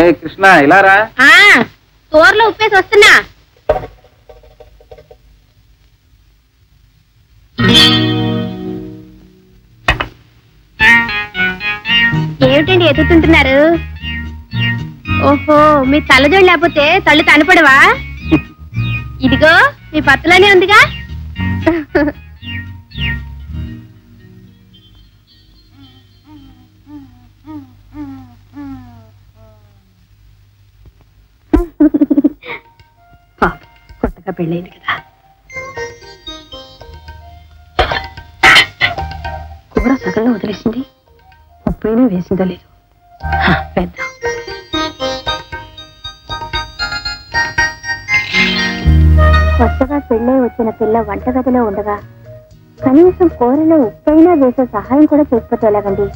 ఏ కృష్ణ ఇలా రా. కూరలో ఉప్పేసి వస్తున్నా. ఏమిటండి ఎదుగుతుంటున్నారు? ఓహో, మీ తలజోడు లేకపోతే తల్లి కనపడవా? ఇదిగో మీ పత్తులోనే ఉందిగా. కొత్తగా పెళ్ళైంది కదా. కూర సగంలో వదిలేసింది, ఉప్పైనా వేసిందో లేదు. పెద్ద కొత్తగా పెళ్ళై వచ్చిన పిల్ల వంటగదిలో ఉండగా కనీసం కూరలో ఉప్పైనా వేసే సహాయం కూడా చేయకపోతే ఎలాగండి?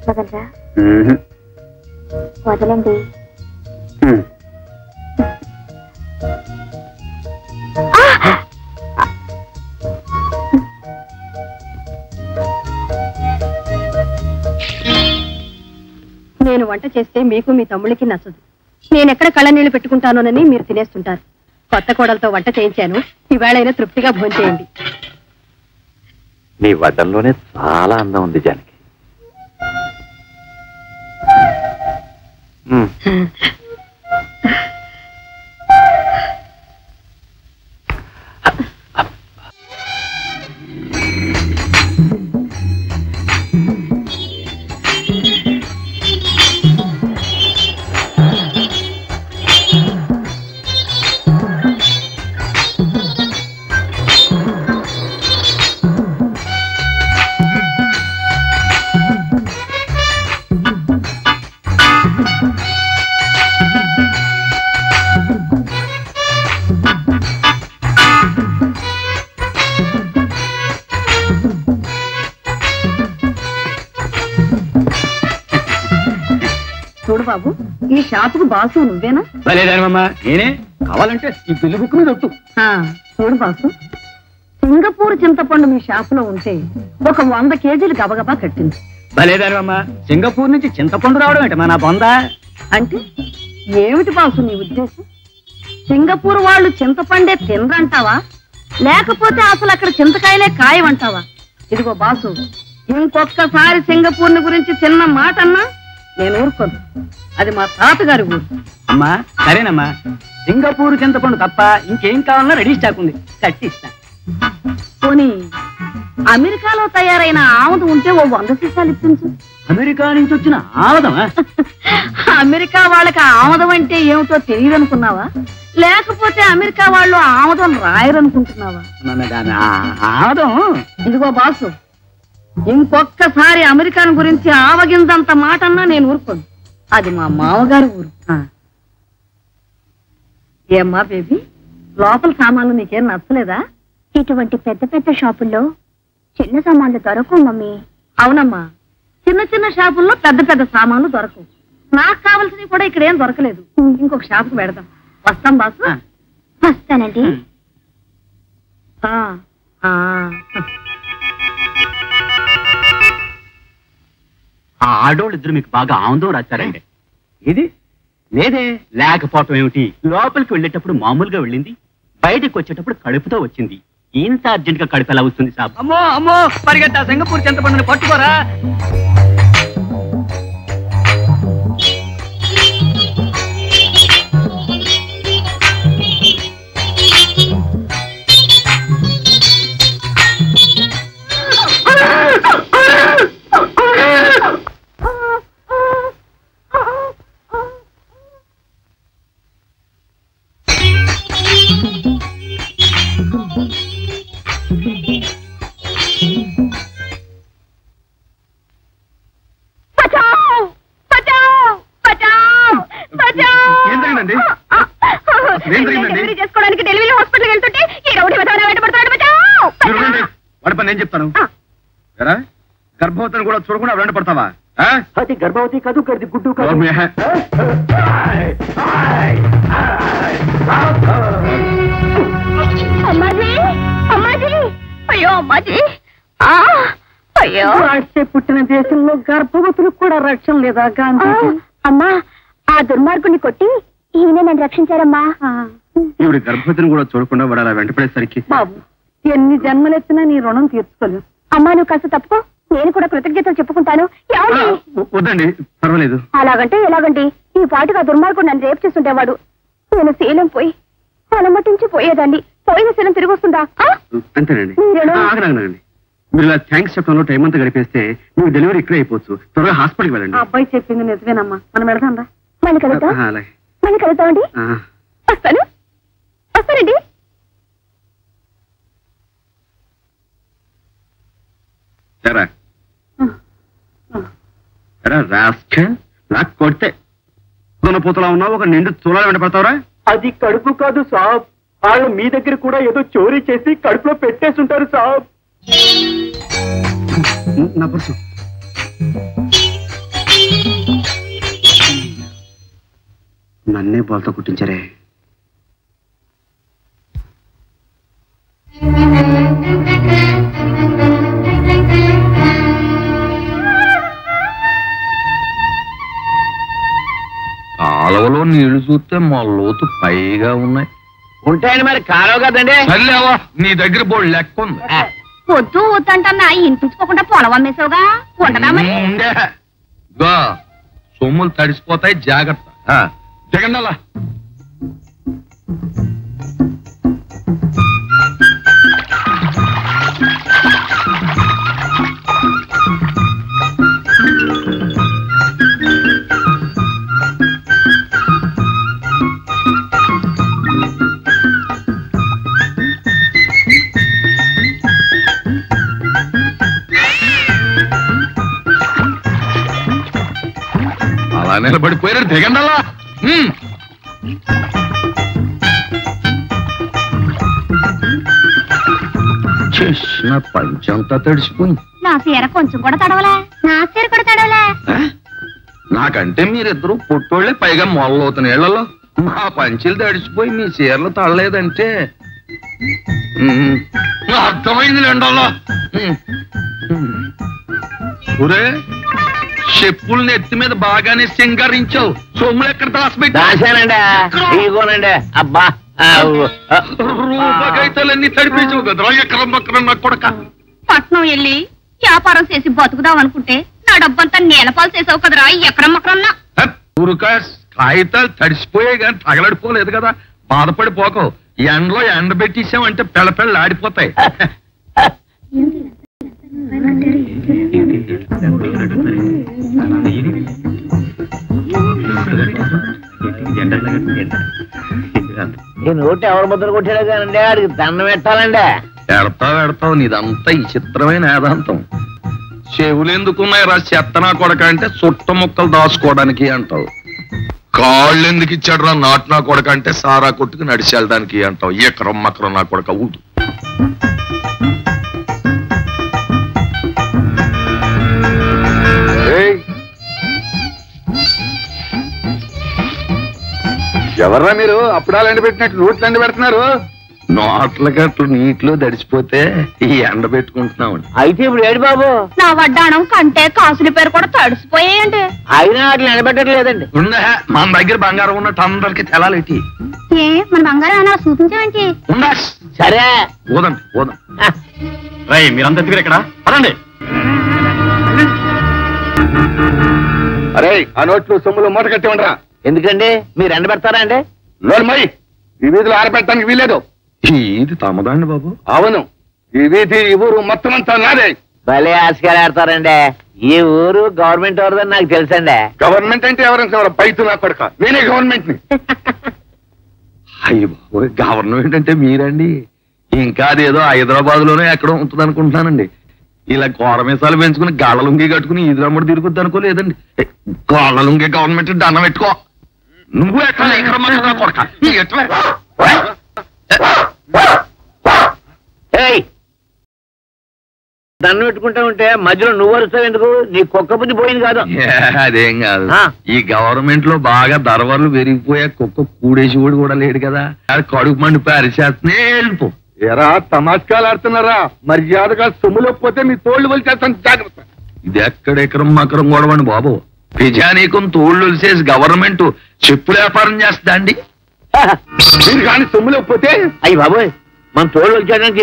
వదలరా? వదలండి. నేను వంట చేస్తే మీకు మీ తమ్ముళ్ళకి నచ్చదు. నేనెక్కడ కళ్ళ నీళ్లు పెట్టుకుంటానోనని మీరు తినేస్తుంటారు. కొత్త కోడలతో వంట చేయించాను, ఇవాళైనా తృప్తిగా భోంచేయండి. నీ వడ్డంలోనే చాలా అందం ఉంది జానకి. చూడు బాబు, ఈ షాపుకు బాసు నువ్వేనా? నేనే. కావాలంటే ఈ బిల్లు బుక్ మీద ఒట్టు. చూడు బాసు, సింగపూర్ చింతపండు మీ షాపులో ఉంటే ఒక 100 కేజీలు గబగబా కట్టింది. భలేదానివమ్మా, సింగపూర్ నుంచి చింతపండు రావడం ఏంటమ్మా నా బొందా? అంటే ఏమిటి బాసు నీ ఉద్దేశం? సింగపూర్ వాళ్ళు చింతపండే తినరంటావా, లేకపోతే అసలు అక్కడ చింతకాయలే కాయమంటావా? ఇదిగో బాసు, ఇంకొక్కసారి సింగపూర్ గురించి చిన్న మాట అన్నా నేను ఊరుకోను. అది మా తాతగారి ఊరు. అమ్మా సరేనమ్మా, సింగపూర్ చింతపండు తప్ప ఇంకేం కావాలన్నా రెడీ స్టాక్ ఉంది, కట్టి ఇస్తా. పోనీ అమెరికాలో తయారైన ఆముదం ఉంటే ఓ 100 సీసాలు ఇప్పించు. అమెరికా నుంచి వచ్చిన ఆముదమా? అమెరికా వాళ్ళకి ఆముదం అంటే ఏమిటో తెలియదు అనుకున్నావా, లేకపోతే అమెరికా వాళ్ళు ఆముదం రాయరనుకుంటున్నావా? ఆముదం. ఇదిగో బాసు, ఇంకొక్కసారి అమెరికాను గురించి ఆవగిందంత మాట అన్నా నేను ఊరుకోను. అది మా మామగారి ఊరు. ఏమ్మా బేబీ, లోపల సామాన్లు నీకేం నచ్చలేదా? ఇటువంటి పెద్ద పెద్ద షాపుల్లో చిన్న సామాన్లు దొరకవు మమ్మీ. అవునమ్మా, చిన్న చిన్న షాపుల్లో పెద్ద పెద్ద సామాన్లు దొరకవు. నాకు కావాల్సినవి కూడా ఇక్కడ ఏం దొరకలేదు. ఇంకొక షాపుకి పెడదాం. వస్తాం బాసు. వస్తానండి. ఆ ఆడోళ్ళు ఇద్దరు మీకు బాగా ఆనందం రాశారండి. ఇది లేదే. లేకపోవటం ఏమిటి? లోపలికి వెళ్ళేటప్పుడు మామూలుగా వెళ్ళింది, బయటకు వచ్చేటప్పుడు కడుపుతో వచ్చింది. ఇంత అర్జెంట్ గా కడుపు ఎలా వస్తుంది సాబ్? అమ్మో అమ్మో, పరిగెత్తా, సింగపూర్ చింతపండుని పట్టుకోరా. చేసుకోవడానికి డెలివరీ హాస్పిటల్ వెళ్తుంటే ఈ రౌడీ వాడి పని నేను చెప్తాను. గర్భవతిని కూడా చూడకుండా వెంట పడతావా? అది గర్భవతి కాదు, గర్ది గుడ్డు కాదు. అమ్మాజీ, అమ్మాజీ, అయ్యో అమ్మాజీ, అయ్యో. పుట్టిన దేశంలో గర్భవతులకు కూడా రక్షణ లేదా గాంధీ? అమ్మా, ఆ దుర్మార్గుని కొట్టి ఈయన నన్ను రక్షించారమ్మా. ఈవిడ గర్భవతిని కూడా చూడకుండా వాడు అలా వెంటపడేసరికి బాబు, ఎన్ని జన్మలెత్తినా నీ రుణం తీర్చుకోలేవు. అమ్మా, నువ్వు కాస్త తప్పుకో, నేను కూడా కృతజ్ఞతలు చెప్పుకుంటాను. వద్దండి, పర్వాలేదు. అలాగంటే ఎలాగండి? ఈ పాటుగా దుర్మార్గుడు నన్ను రేపు చేస్తుండేవాడు. నేను శీలం పోయి పొలమట్టించి పోయేదాన్ని. పోయిన శీలం తిరిగి వస్తుందా? అంతేనండి. ఆగనండి, మీరు ఇలా థ్యాంక్స్ చెప్పడంలో టైం అంతా గడిపేస్తే మీకు డెలివరీ ఇక్కడ అయిపోవచ్చు. త్వరగా హాస్పిటల్కి వెళ్ళండి. అబ్బాయి చెప్పింది నిజమేనమ్మా, మనం వెళ్దాం రా. మళ్ళీ కలుద్దాం. అలాగే. మళ్ళీ కలుద్దామండి. వస్తాను, వస్తానండి. నాకు కొడితే పూతలా ఉన్నావు, ఒక నిండు తులాలు వెంటపడతావురా? అది కడుపు కాదు సాబ్, వాళ్ళు మీ దగ్గర కూడా ఏదో చోరీ చేసి కడుపులో పెట్టేస్తుంటారు సాబ్. నా పర్సు. నన్నే బాల్తో కుట్టించారే. కాలువలో నీళ్లు చూస్తే మా లోతు పైగా ఉన్నాయి. ఉంటాయండి, మరి కాలువ కదండి. చల్లేవా, నీ దగ్గర బోర్డు లెక్క ఉంది. పొద్దు ఊతంటన్నా ఇంటించుకోకుండా పొలం అమ్మేసావుగా, ఉండదా మరి? ఉండే గా సొమ్ములు తడిసిపోతాయి, జాగ్రత్త. దిగండి అలా. అలా నిలబడిపోయారు, దిగండి అలా. చేసిన పంచంతా తడిసిపోయింది. నా చీర కొంచెం కూడా తడవలే. నా చీర కూడా తడవలే. నాకంటే మీరిద్దరు పుట్టోళ్లే, పైగా మొల్లవుతున్న నీళ్లలో. మా పంచీలు తడిసిపోయి మీ చీరలు తడలేదంటే అర్థమైంది లేండల్లా. ఒరే, చెప్పులు నెత్తి మీద బాగానే సింగరించావు, సొమ్ములు ఎక్కడ దాచానండి. ఇదిగోనండి. అబ్బా, రూపకైతలన్నీ తడిపించవు కదరా ఎకరం పక్కన నా కొడక. పట్నం వెళ్ళి వ్యాపారం చేసి బతుకుదాం అనుకుంటే నా డబ్బంతా నేలపాలు చేసావు కదరా ఎకరం మకరన్నా. ఊరుక, కాగితాలు తడిసిపోయాయి కానీ తగలడిపోలేదు కదా, బాధపడిపోకవు. ఎండలో ఎండబెట్టేసామంటే పెళ్ళపెళ్ళు ఆడిపోతాయి. ఈ నోటి ఎవరి ముద్ర కొట్టాడు కానండి, ఆడికి దండం పెట్టాలండి. ఎడతావు నీదంతా ఈ చిత్రమైన వేదాంతం. చెవులు ఎందుకున్నాయి రా చెత్తనా కొడక అంటే చుట్ట ముక్కలు దాచుకోవడానికి అంటావు. కాళ్ళు ఎందుకు ఇచ్చాడు రా నాటునా కొడక అంటే సారా కొట్టుకు నడిచి వెళ్ళడానికి అంటావు. ఎకరం మకరం నా కొడక ఊదు. ఎవర్రా మీరు అప్పుడాలు ఎండబెట్టినట్టు నోట్లు ఎండబెడుతున్నారు? నోట్ల గట్లు నీటిలో తడిచిపోతే ఈ ఎండ పెట్టుకుంటున్నాం. అయితే ఇప్పుడు ఏడు బాబు, నా వడ్డాణం కంటే కాసుల పేరు కూడా తడిసిపోయాయండి. అయినా అట్లా నిలబెట్టట్లేదండి. ఉందా, మన దగ్గర బంగారం ఉన్నట్టు అందరికి తెలాలేటి. ఏ మన బంగారం అన్నా చూపించామంటే ఉందా? సరే పోదండి, పోదాం. రై, మీరంతా దగ్గర ఇక్కడ పదండి. అరే, ఆ నోట్లు సొమ్ములు మూట కట్టి ఉండరా. ఎందుకండి, మీరు ఎండ పెడతారా అండి? నోర్మై, ఈ వీధిలో ఆరబెట్టడానికి వీలేదు. ఇది తమదండి బాబు. అవును, ఈ వీధి ఈ ఊరు మొత్తం అంతా నాదే. భలే ఆశకాలు ఆడతారండి. ఈ ఊరు గవర్నమెంట్ ఎవరిదని నాకు తెలుసండి. గవర్నమెంట్ అంటే ఎవరైనా పైతు నా కొడక, నేనే గవర్నమెంట్ ని. అయ్యి బాబు, గవర్నమెంట్ అంటే మీరండి. ఇంకా అదేదో హైదరాబాద్ లోనే ఎక్కడో ఉంటుంది అనుకుంటున్నానండి. ఇలా కోరమేసాలు పెంచుకుని గాళ్ళలుంగి కట్టుకుని ఈదురమ్మడి తిరుగుద్ది అనుకోలేదండి. గాళ్ళలుంగి గవర్నమెంట్ దండం పెట్టుకో. నువ్వు ఎట్లా ఇక్కడ కొడక ఎట్లా దండం పెట్టుకుంటా ఉంటే మధ్యలో నువ్వు వరుస్తావు ఎందుకు? నీ కుక్క బుద్ధి పోయింది కాదు. అదేం కాదు, ఈ గవర్నమెంట్ లో బాగా ధరవలు పెరిగిపోయా కుక్క కూడేసి కూడా లేడు కదా, అది కడుపు మండిపోయి అరిచేస్తనే వెళ్ళిపో. ఎరా తమాష్కాలు ఆడుతున్నారా? మర్యాదగా సొమ్ములోకపోతే మీ తోళ్లు వలిచేస్తాను, జాగ్రత్త. ఇది ఎక్కడెకరం మకరం గొడవండి బాబు. ప్రజానీకం తోళ్ళు చేసి గవర్నమెంట్ చెప్పులు వ్యాపారం చేస్తా అండి. మీరు కానీ సొమ్ములేకపోతే అయ్యి బాబోయ్, మన తోళ్ళు వచ్చాడానికి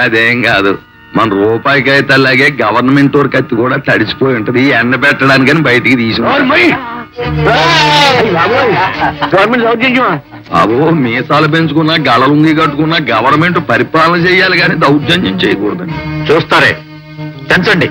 అదేం కాదు, మన రూపాయికి అయితే అలాగే గవర్నమెంట్ వారి కత్తి కూడా తడిసిపోయి ఉంటది, ఎండ పెట్టడానికని బయటికి తీసుకున్నారు. గవర్నమెంట్ దౌర్జన్యమా? బాబు మీసాలు పెంచుకున్నా గళలుంగి కట్టుకున్నా గవర్నమెంట్ పరిపాలన చేయాలి కానీ దౌర్జన్యం చేయకూడదండి. చూస్తారే, పెంచండి.